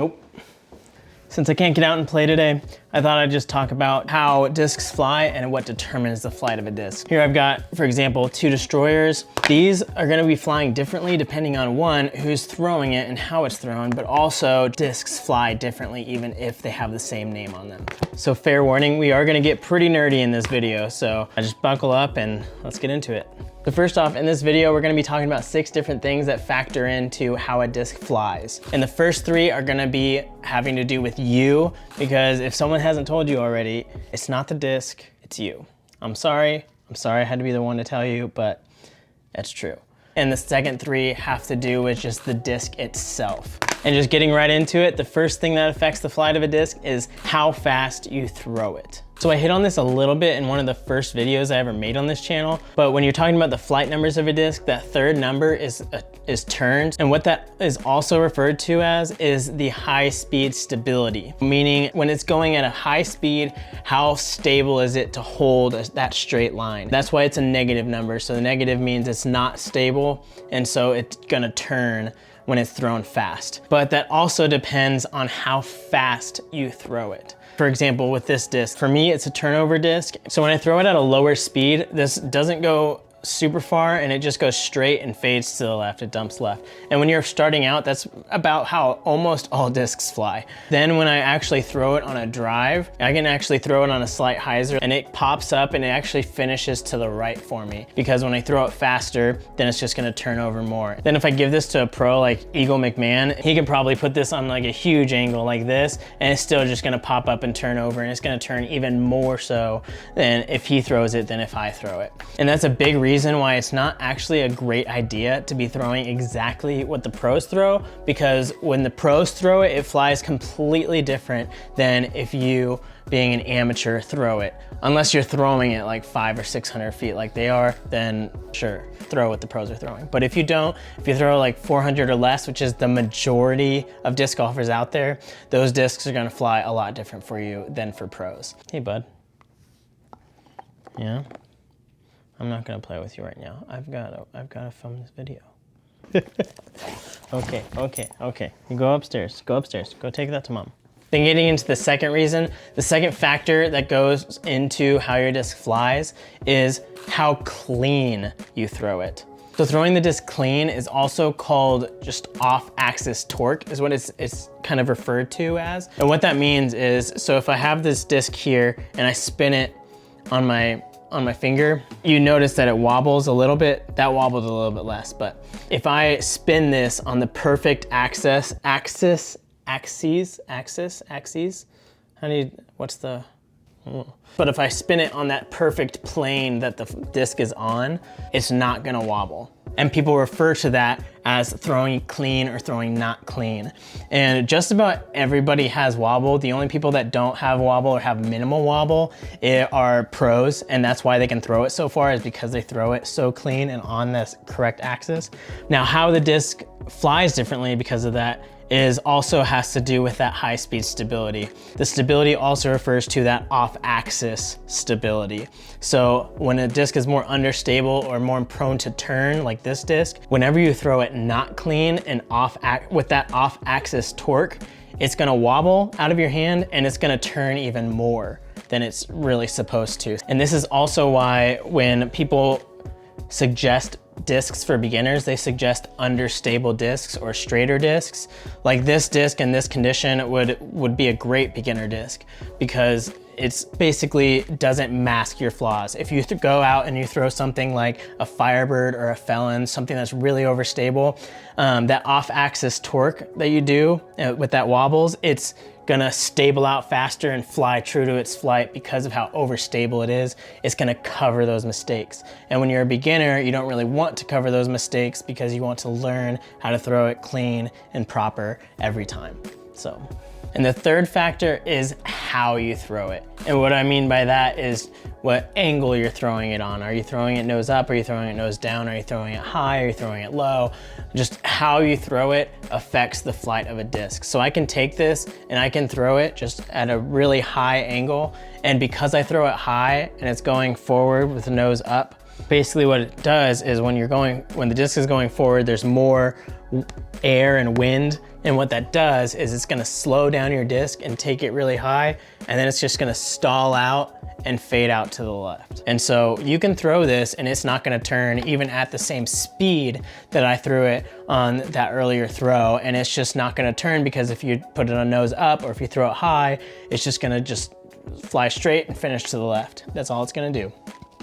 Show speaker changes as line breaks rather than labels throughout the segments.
Nope. Since I can't get out and play today, I thought I'd just talk about how discs fly and what determines the flight of a disc. Here I've got, for example, 2 destroyers. These are gonna be flying differently depending on one, who's throwing it and how it's thrown, but also discs fly differently even if they have the same name on them. So fair warning, we are gonna get pretty nerdy in this video, so I just buckle up and let's get into it. So first off, in this video, we're gonna be talking about 6 different things that factor into how a disc flies. And the first 3 are gonna be having to do with you, because if someone hasn't told you already, it's not the disc, it's you. I'm sorry I had to be the one to tell you, but that's true. And the second 3 have to do with just the disc itself. And just getting right into it, the first thing that affects the flight of a disc is how fast you throw it. So I hit on this a little bit in one of the first videos I ever made on this channel, but when you're talking about the flight numbers of a disc, that third number is turns. And what that is also referred to as is the high speed stability, meaning when it's going at a high speed, how stable is it to hold that straight line? That's why it's a negative number. So the negative means it's not stable, and so it's gonna turn when it's thrown fast. But that also depends on how fast you throw it. For example, with this disc, for me, it's a turnover disc. So when I throw it at a lower speed, this doesn't go super far and it just goes straight and fades to the left, it dumps left. And when you're starting out, that's about how almost all discs fly. Then when I actually throw it on a drive, I can actually throw it on a slight hyzer and it pops up and it actually finishes to the right for me. Because when I throw it faster, then it's just gonna turn over more. Then if I give this to a pro like Eagle McMahon, he can probably put this on like a huge angle like this and it's still just gonna pop up and turn over, and it's gonna turn even more so than if he throws it than if I throw it. And that's a big reason why it's not actually a great idea to be throwing exactly what the pros throw, because when the pros throw it, it flies completely different than if you, being an amateur, throw it. Unless you're throwing it like 500 or 600 feet like they are, then sure, throw what the pros are throwing. But if you don't, if you throw like 400 or less, which is the majority of disc golfers out there, those discs are gonna fly a lot different for you than for pros. Hey bud. Yeah? I'm not gonna play with you right now. I've gotta film this video. Okay. You go upstairs, go take that to mom. Then getting into the second reason, the second factor that goes into how your disc flies is how clean you throw it. So throwing the disc clean is also called just off-axis torque is what it's kind of referred to as. And what that means is, so if I have this disc here and I spin it on my finger, you notice that it wobbles a little bit. That wobbles a little bit less, but if I spin this on the perfect axis, but if I spin it on that perfect plane that the disc is on, it's not gonna wobble. And people refer to that as throwing clean or throwing not clean. And just about everybody has wobble. The only people that don't have wobble or have minimal wobble are pros, and that's why they can throw it so far, is because they throw it so clean and on this correct axis. Now, how the disc flies differently because of that also has to do with that high speed stability. The stability also refers to that off-axis stability. So when a disc is more understable or more prone to turn, like this disc, whenever you throw it not clean and with that off-axis torque, it's gonna wobble out of your hand and it's gonna turn even more than it's really supposed to. And this is also why when people suggest discs for beginners, they suggest understable discs or straighter discs. Like this disc in this condition would be a great beginner disc because it's basically doesn't mask your flaws. If you go out and you throw something like a Firebird or a Felon, something that's really overstable, that off-axis torque that you do with that wobbles, it's gonna stable out faster and fly true to its flight because of how overstable it is. It's gonna cover those mistakes. And when you're a beginner, you don't really want to cover those mistakes because you want to learn how to throw it clean and proper every time. So. And the third factor is how you throw it. And what I mean by that is what angle you're throwing it on. Are you throwing it nose up? Are you throwing it nose down? Are you throwing it high? Are you throwing it low? Just how you throw it affects the flight of a disc. So I can take this and I can throw it just at a really high angle. And because I throw it high and it's going forward with the nose up, Basically what it does is when the disc is going forward, there's more air and wind. And what that does is it's gonna slow down your disc and take it really high, and then it's just gonna stall out and fade out to the left. And so you can throw this and it's not gonna turn even at the same speed that I threw it on that earlier throw. And it's just not gonna turn because if you put it on nose up or if you throw it high, it's just gonna fly straight and finish to the left. That's all it's gonna do.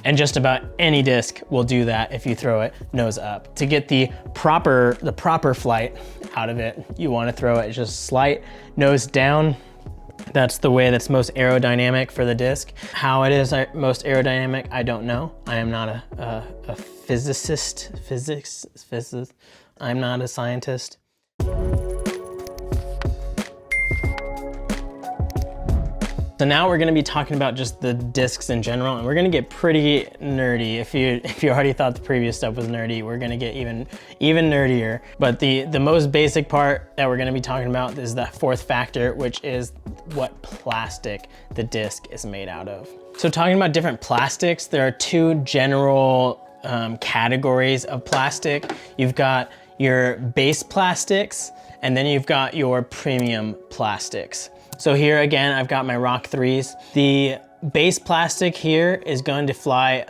And just about any disc will do that if you throw it nose up. To get the proper flight out of it, you wanna throw it just slight nose down. That's the way that's most aerodynamic for the disc. How it is most aerodynamic, I don't know. I am not a physicist. I'm not a scientist. So now we're gonna be talking about just the discs in general, and we're gonna get pretty nerdy. If you already thought the previous stuff was nerdy, we're gonna get even nerdier. But the most basic part that we're gonna be talking about is that fourth factor, which is what plastic the disc is made out of. So talking about different plastics, there are two general categories of plastic. You've got your base plastics, and then you've got your premium plastics. So here again, I've got my Rock 3s. The base plastic here is going to fly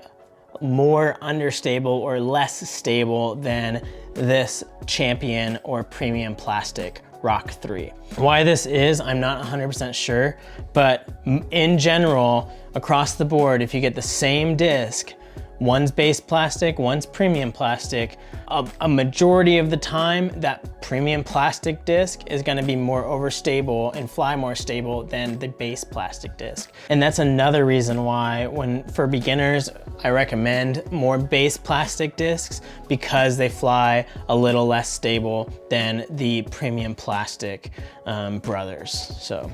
more understable or less stable than this Champion or premium plastic Rock 3. Why this is, I'm not 100% sure, but in general, across the board, if you get the same disc, one's base plastic, one's premium plastic, a majority of the time, that premium plastic disc is gonna be more overstable and fly more stable than the base plastic disc. And that's another reason why for beginners, I recommend more base plastic discs because they fly a little less stable than the premium plastic brothers, so.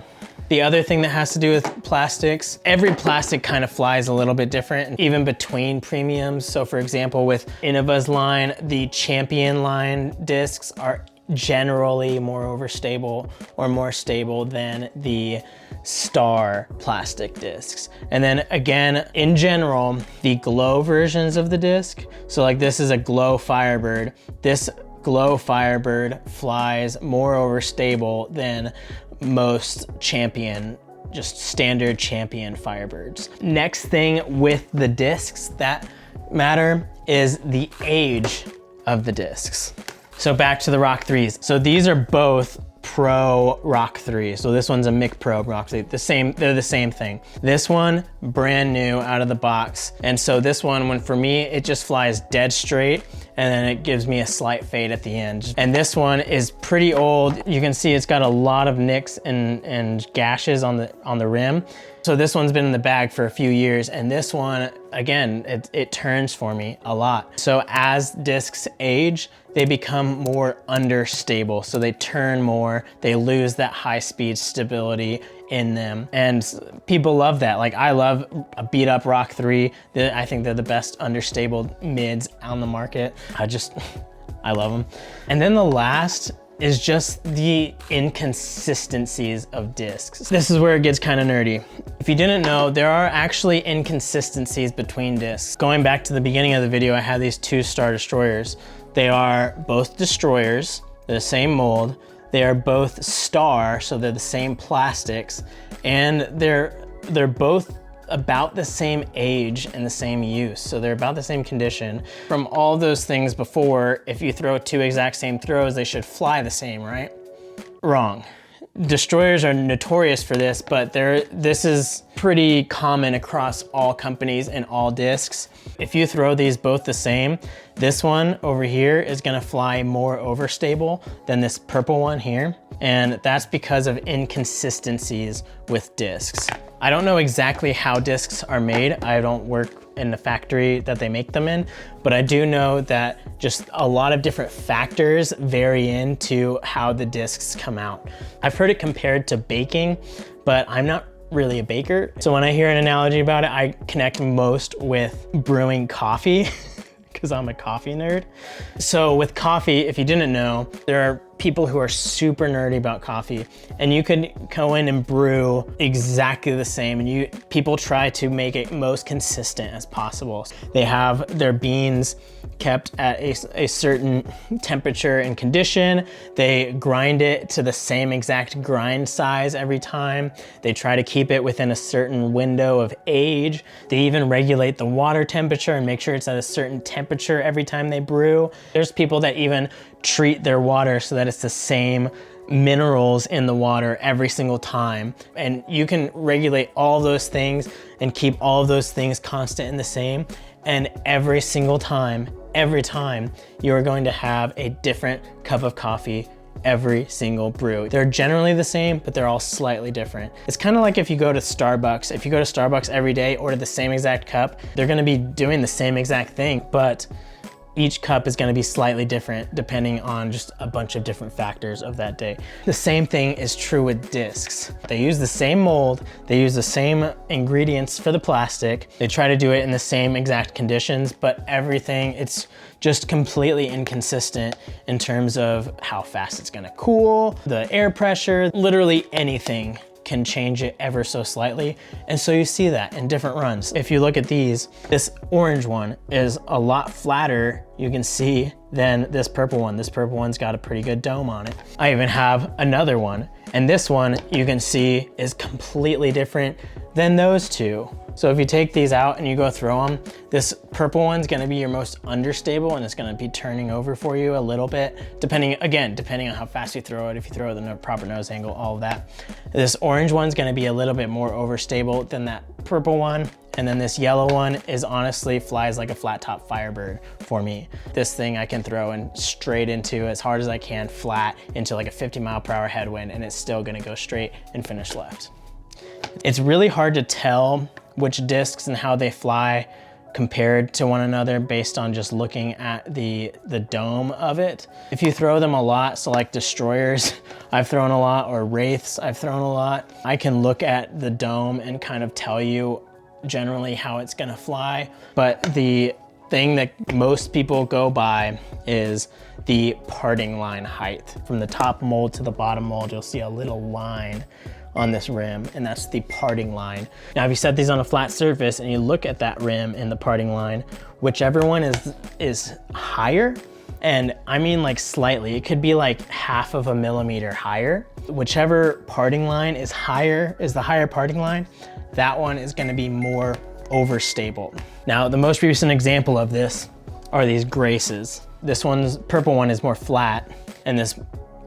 The other thing that has to do with plastics, every plastic kind of flies a little bit different, even between premiums. So for example, with Innova's line, the Champion line discs are generally more overstable or more stable than the Star plastic discs. And then again, in general, the Glow versions of the disc, so like this is a Glow Firebird, this Glow Firebird flies more overstable than most Champion, just standard Champion Firebirds. Next thing with the discs that matter is the age of the discs. So back to the Rock 3s. So these are both Pro Rock 3. So this one's a Mic Pro Rock 3. They're the same thing. This one, brand new out of the box. And so this one, for me, it just flies dead straight and then it gives me a slight fade at the end. And this one is pretty old. You can see it's got a lot of nicks and gashes on the rim. So this one's been in the bag for a few years, and this one, again, it turns for me a lot. So as discs age, they become more understable. So they turn more, they lose that high speed stability in them. And people love that. Like I love a beat up Rock 3. I think they're the best understable mids on the market. I love them. And then the last is just the inconsistencies of discs. This is where it gets kind of nerdy. If you didn't know, there are actually inconsistencies between discs. Going back to the beginning of the video, I had these two Star Destroyers. They are both destroyers, they're the same mold. They are both Star, so they're the same plastics, and they're both about the same age and the same use. So they're about the same condition. From all those things before, if you throw two exact same throws, they should fly the same, right? Wrong. Destroyers are notorious for this, but this is pretty common across all companies and all discs. If you throw these both the same, this one over here is gonna fly more overstable than this purple one here. And that's because of inconsistencies with discs. I don't know exactly how discs are made. I don't work in the factory that they make them in, but I do know that just a lot of different factors vary into how the discs come out. I've heard it compared to baking, but I'm not really a baker. So when I hear an analogy about it, I connect most with brewing coffee because I'm a coffee nerd. So with coffee, if you didn't know, there are people who are super nerdy about coffee, and you could go in and brew exactly the same, and people try to make it most consistent as possible. They have their beans kept at a certain temperature and condition. They grind it to the same exact grind size every time. They try to keep it within a certain window of age. They even regulate the water temperature and make sure it's at a certain temperature every time they brew. There's people that even treat their water so that it's the same minerals in the water every single time. And you can regulate all those things and keep all of those things constant and the same. And every single time, you are going to have a different cup of coffee every single brew. They're generally the same, but they're all slightly different. It's kind of like if you go to Starbucks. If you go to Starbucks every day, order the same exact cup, they're gonna be doing the same exact thing, but each cup is gonna be slightly different depending on just a bunch of different factors of that day. The same thing is true with discs. They use the same mold, they use the same ingredients for the plastic, they try to do it in the same exact conditions, but everything, it's just completely inconsistent in terms of how fast it's gonna cool, the air pressure, literally anything can change it ever so slightly. And so you see that in different runs. If you look at these, this orange one is a lot flatter, you can see, than this purple one. This purple one's got a pretty good dome on it. I even have another one, and this one you can see is completely different than those two. So if you take these out and you go throw them, this purple one's gonna be your most understable, and it's gonna be turning over for you a little bit, depending on how fast you throw it, if you throw it in the proper nose angle, all of that. This orange one's gonna be a little bit more overstable than that purple one. And then this yellow one is honestly flies like a flat top Firebird for me. This thing I can throw in straight into as hard as I can, flat into like a 50-mile-per-hour headwind, and it's still gonna go straight and finish left. It's really hard to tell which discs and how they fly compared to one another based on just looking at the dome of it. If you throw them a lot, so like destroyers I've thrown a lot, or wraiths I've thrown a lot, I can look at the dome and kind of tell you generally how it's gonna fly. But the thing that most people go by is the parting line height. From the top mold to the bottom mold, you'll see a little line on this rim, and that's the parting line. Now, if you set these on a flat surface and you look at that rim and the parting line, whichever one is higher, and I mean like slightly, it could be like 1/2 millimeter higher. Whichever parting line is higher, is the higher parting line, that one is gonna be more overstable. Now, the most recent example of this are these graces. This purple one is more flat, and this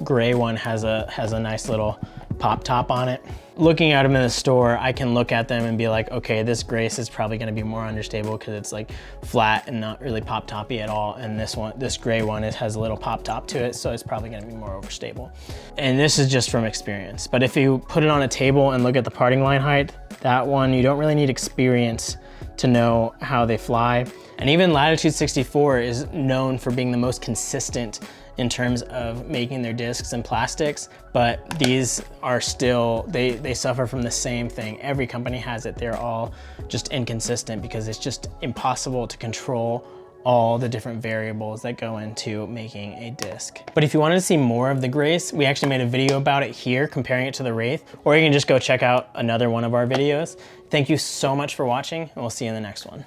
gray one has a nice little pop top on it. Looking at them in the store, I can look at them and be like, okay, this grace is probably gonna be more understable because it's like flat and not really pop toppy at all. And this gray one, it has a little pop top to it, so it's probably gonna be more overstable. And this is just from experience. But if you put it on a table and look at the parting line height, that one, you don't really need experience to know how they fly. And even Latitude 64 is known for being the most consistent in terms of making their discs and plastics, but these are still, they suffer from the same thing. Every company has it. They're all just inconsistent because it's just impossible to control all the different variables that go into making a disc. But if you wanted to see more of the Grace, we actually made a video about it here, comparing it to the Wraith, or you can just go check out another one of our videos. Thank you so much for watching, and we'll see you in the next one.